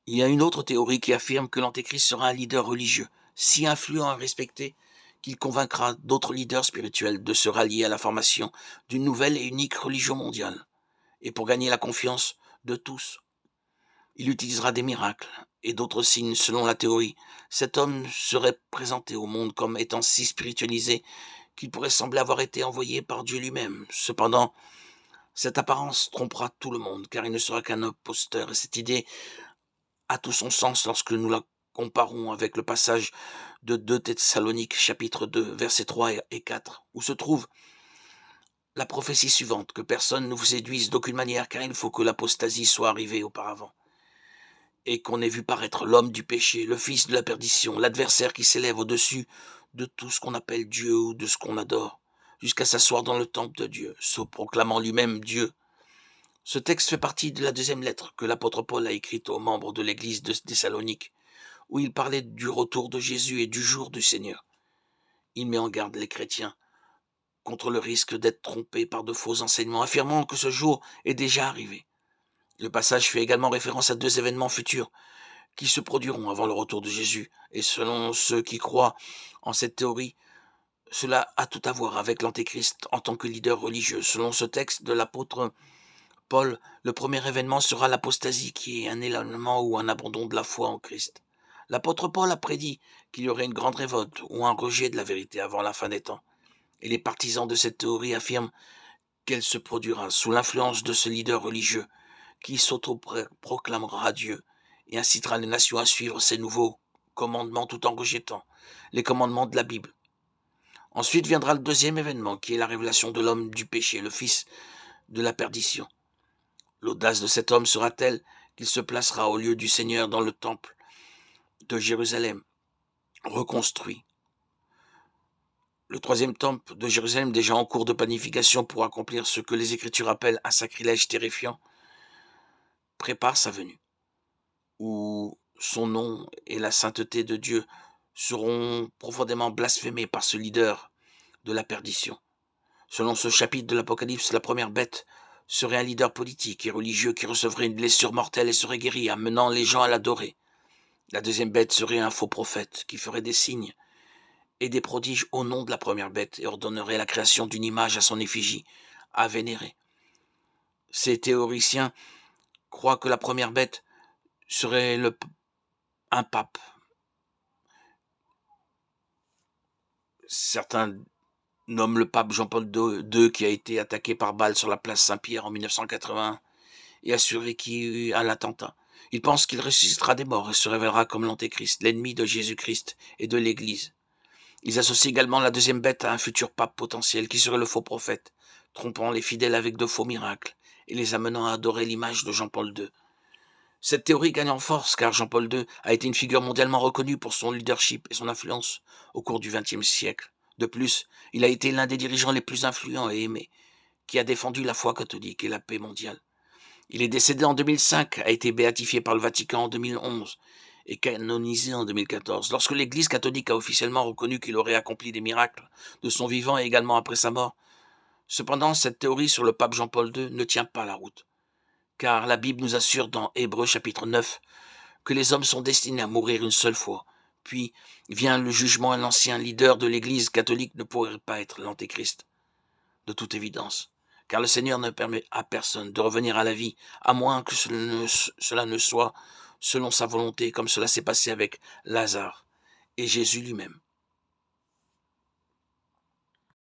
Il y a une autre théorie qui affirme que l'Antéchrist sera un leader religieux, si influent et respecté qu'il convaincra d'autres leaders spirituels de se rallier à la formation d'une nouvelle et unique religion mondiale. Et pour gagner la confiance de tous, il utilisera des miracles et d'autres signes selon la théorie. Cet homme serait présenté au monde comme étant si spiritualisé qu'il pourrait sembler avoir été envoyé par Dieu lui-même. Cependant, cette apparence trompera tout le monde, car il ne sera qu'un imposteur, et cette idée a tout son sens lorsque nous la comparons avec le passage de 2 Thessaloniques chapitre 2, versets 3 et 4, où se trouve la prophétie suivante, que personne ne vous séduise d'aucune manière, car il faut que l'apostasie soit arrivée auparavant, et qu'on ait vu paraître l'homme du péché, le fils de la perdition, l'adversaire qui s'élève au-dessus de tout ce qu'on appelle Dieu ou de ce qu'on adore, jusqu'à s'asseoir dans le temple de Dieu, se proclamant lui-même Dieu. Ce texte fait partie de la deuxième lettre que l'apôtre Paul a écrite aux membres de l'église de Thessalonique, où il parlait du retour de Jésus et du jour du Seigneur. Il met en garde les chrétiens contre le risque d'être trompés par de faux enseignements, affirmant que ce jour est déjà arrivé. Le passage fait également référence à 2 événements futurs qui se produiront avant le retour de Jésus, et selon ceux qui croient en cette théorie, cela a tout à voir avec l'Antéchrist en tant que leader religieux. Selon ce texte de l'apôtre Paul, le premier événement sera l'apostasie, qui est un éloignement ou un abandon de la foi en Christ. L'apôtre Paul a prédit qu'il y aurait une grande révolte ou un rejet de la vérité avant la fin des temps, et les partisans de cette théorie affirment qu'elle se produira sous l'influence de ce leader religieux qui s'auto-proclamera Dieu et incitera les nations à suivre ses nouveaux commandements tout en rejetant les commandements de la Bible. Ensuite viendra le deuxième événement, qui est la révélation de l'homme du péché, le fils de la perdition. L'audace de cet homme sera telle qu'il se placera au lieu du Seigneur dans le temple de Jérusalem, reconstruit. Le troisième temple de Jérusalem, déjà en cours de planification pour accomplir ce que les Écritures appellent un sacrilège terrifiant, prépare sa venue, où son nom et la sainteté de Dieu seront profondément blasphémés par ce leader de la perdition. Selon ce chapitre de l'Apocalypse, la première bête serait un leader politique et religieux qui recevrait une blessure mortelle et serait guéri, amenant les gens à l'adorer. La deuxième bête serait un faux prophète qui ferait des signes et des prodiges au nom de la première bête et ordonnerait la création d'une image à son effigie, à vénérer. Ces théoriciens croient que la première bête serait un pape. Certains nomment le pape Jean-Paul II qui a été attaqué par balle sur la place Saint-Pierre en 1981 et a survécu à l'attentat. Ils pensent qu'il ressuscitera des morts et se révélera comme l'Antéchrist, l'ennemi de Jésus-Christ et de l'Église. Ils associent également la deuxième bête à un futur pape potentiel qui serait le faux prophète, trompant les fidèles avec de faux miracles et les amenant à adorer l'image de Jean-Paul II. Cette théorie gagne en force car Jean-Paul II a été une figure mondialement reconnue pour son leadership et son influence au cours du XXe siècle. De plus, il a été l'un des dirigeants les plus influents et aimés, qui a défendu la foi catholique et la paix mondiale. Il est décédé en 2005, a été béatifié par le Vatican en 2011 et canonisé en 2014, lorsque l'Église catholique a officiellement reconnu qu'il aurait accompli des miracles de son vivant et également après sa mort. Cependant, cette théorie sur le pape Jean-Paul II ne tient pas la route, car la Bible nous assure dans Hébreux chapitre 9 que les hommes sont destinés à mourir une seule fois. Puis vient le jugement et l'ancien leader de l'Église catholique ne pourrait pas être l'Antéchrist, de toute évidence, car le Seigneur ne permet à personne de revenir à la vie, à moins que cela ne soit selon sa volonté, comme cela s'est passé avec Lazare et Jésus lui-même.